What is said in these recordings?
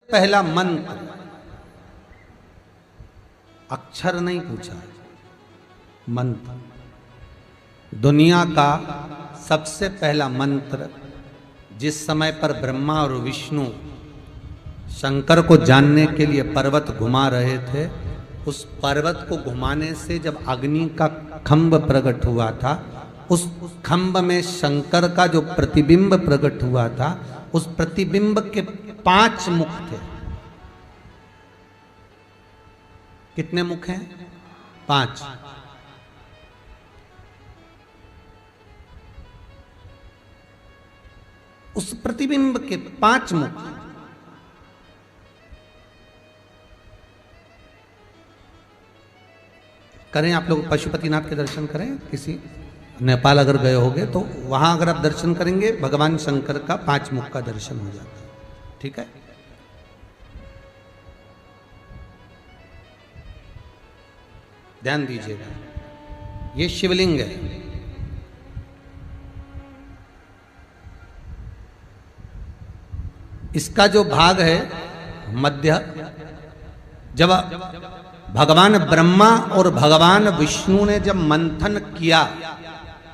पहला मंत्र, अक्षर नहीं पूछा, मंत्र। दुनिया का सबसे पहला मंत्र जिस समय पर ब्रह्मा और विष्णु शंकर को जानने के लिए पर्वत घुमा रहे थे, उस पर्वत को घुमाने से जब अग्नि का खंभ प्रकट हुआ था, उस खंभ में शंकर का जो प्रतिबिंब प्रकट हुआ था, उस प्रतिबिंब के 5 मुख थे। कितने मुख हैं? 5। उस प्रतिबिंब के 5 मुख। करें आप लोग पशुपतिनाथ के दर्शन करें, किसी नेपाल अगर गए होगे तो वहां अगर आप दर्शन करेंगे भगवान शंकर का 5 मुख का दर्शन हो जाता है। ठीक है, ध्यान दीजिएगा, ये शिवलिंग है। इसका जो भाग है मध्य, जब भगवान ब्रह्मा और भगवान विष्णु ने जब मंथन किया,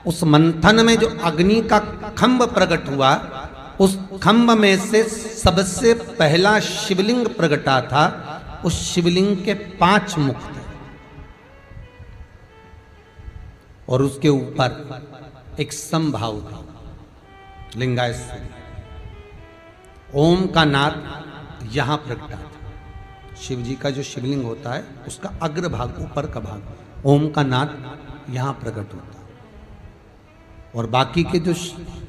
उस मंथन में जो अग्नि का खंभ प्रकट हुआ, उस खंभ में से सबसे पहला शिवलिंग प्रकटा था। उस शिवलिंग के 5 मुख थे और उसके ऊपर एक समभाव था, लिंगायत। ओम का नाद यहां प्रकटा था। शिव जी का जो शिवलिंग होता है उसका अग्र भाग, ऊपर का भाग, ओम का नाद यहां प्रकट होता है। और बाकी के जो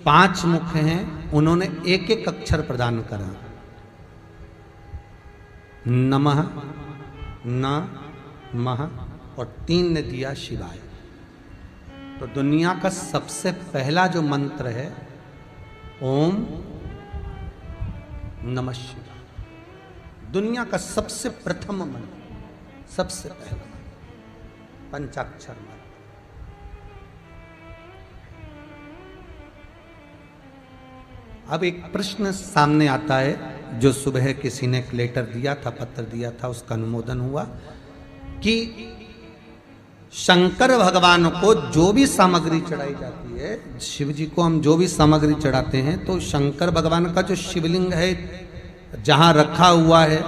5 मुख हैं उन्होंने एक एक अक्षर प्रदान करा। नमः, न मह, और 3 ने दिया शिवाय। तो दुनिया का सबसे पहला जो मंत्र है ओम नमः शिवाय, दुनिया का सबसे प्रथम मंत्र, सबसे पहला पंचाक्षर मंत्र। अब एक प्रश्न सामने आता है, जो सुबह किसी ने एक लेटर दिया था, पत्र दिया था, उसका अनुमोदन हुआ कि शंकर भगवान को जो भी सामग्री चढ़ाई जाती है, शिव जी को हम जो भी सामग्री चढ़ाते हैं, तो शंकर भगवान का जो शिवलिंग है जहां रखा हुआ है,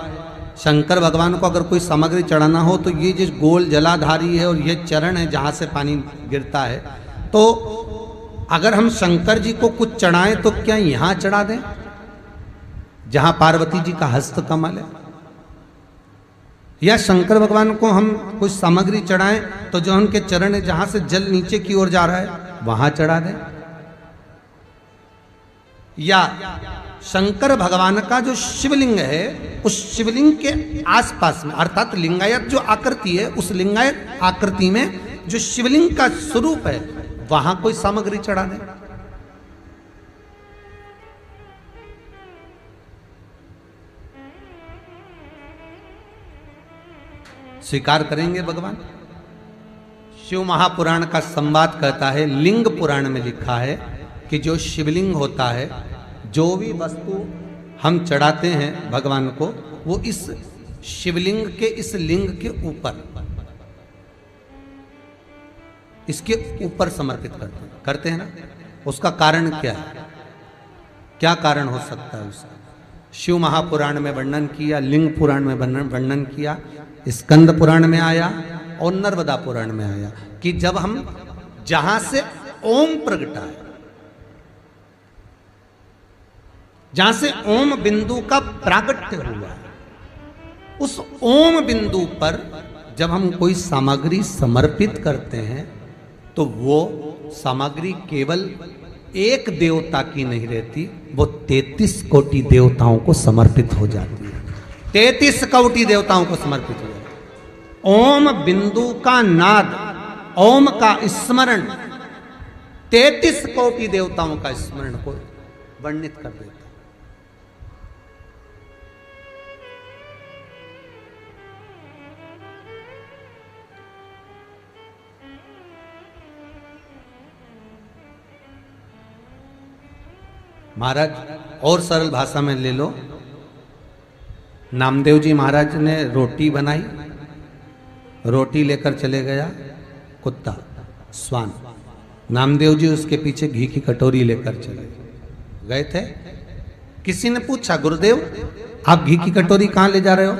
शंकर भगवान को अगर कोई सामग्री चढ़ाना हो तो ये जो गोल जलाधारी है और ये चरण है जहां से पानी गिरता है, तो अगर हम शंकर जी को कुछ चढ़ाएं तो क्या यहां चढ़ा दें जहां पार्वती जी का हस्त कमल है, या शंकर भगवान को हम कुछ सामग्री चढ़ाएं तो जो उनके चरण है जहां से जल नीचे की ओर जा रहा है वहां चढ़ा दें, या शंकर भगवान का जो शिवलिंग है उस शिवलिंग के आसपास में, अर्थात लिंगायत जो आकृति है, उस लिंगायत आकृति में जो शिवलिंग का स्वरूप है वहां कोई सामग्री चढ़ा दें। स्वीकार करेंगे भगवान? शिव महापुराण का संवाद कहता है, लिंग पुराण में लिखा है कि जो शिवलिंग होता है, जो भी वस्तु हम चढ़ाते हैं भगवान को, वो इस शिवलिंग के, इस लिंग के ऊपर, इसके ऊपर समर्पित करते हैं ना। उसका कारण क्या है? क्या कारण हो सकता है उसका? शिव महापुराण में वर्णन किया, लिंग पुराण में वर्णन किया, स्कंद पुराण में आया और नर्मदा पुराण में आया कि जब हम जहां से ओम प्रगटा है, जहां से ओम बिंदु का प्रागट्य हुआ है, उस ओम बिंदु पर जब हम कोई सामग्री समर्पित करते हैं तो वो सामग्री केवल एक देवता की नहीं रहती, वो 33 कोटि देवताओं को समर्पित हो जाती है। 33 कोटि देवताओं को समर्पित हो जाती है। ओम बिंदु का नाद, ओम का स्मरण 33 कोटि देवताओं का स्मरण को वर्णित कर देता है। महाराज और सरल भाषा में ले लो, नामदेव जी महाराज ने रोटी बनाई, रोटी लेकर चले गया कुत्ता स्वान। नामदेव जी उसके पीछे घी की कटोरी लेकर चले गए थे। किसी ने पूछा, गुरुदेव आप घी की कटोरी कहाँ ले जा रहे हो?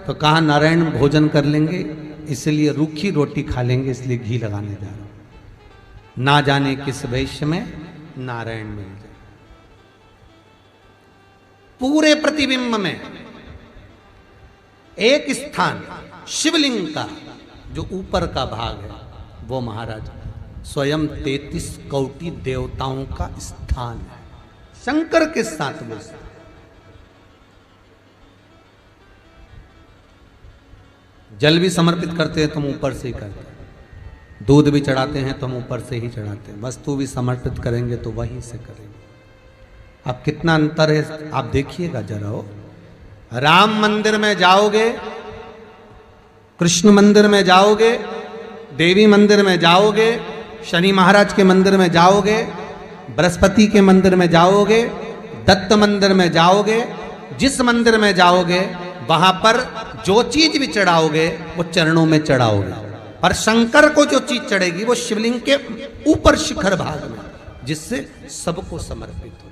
तो कहा नारायण भोजन कर लेंगे, इसलिए रूखी रोटी खा लेंगे, इसलिए घी लगाने जा रहा हूं। ना जाने किस वैश्य में नारायण मिल जाए। पूरे प्रतिबिंब में एक स्थान शिवलिंग का जो ऊपर का भाग है वो महाराज स्वयं 33 कोटि देवताओं का स्थान है। शंकर के साथ में जल भी समर्पित करते हैं तो हम ऊपर से ही करते हैं, दूध भी चढ़ाते हैं तो हम ऊपर से ही चढ़ाते हैं, वस्तु भी समर्पित करेंगे तो वहीं से करेंगे। अब कितना अंतर है आप देखिएगा जरा। हो राम मंदिर में जाओगे, कृष्ण मंदिर में जाओगे, देवी मंदिर में जाओगे, शनि महाराज के मंदिर में जाओगे, बृहस्पति के मंदिर में जाओगे, दत्त मंदिर में जाओगे, जिस मंदिर में जाओगे वहां पर जो चीज भी चढ़ाओगे वो चरणों में चढ़ाओगे, पर शंकर को जो चीज चढ़ेगी वो शिवलिंग के ऊपर शिखर भाग में, जिससे सबको समर्पित हो।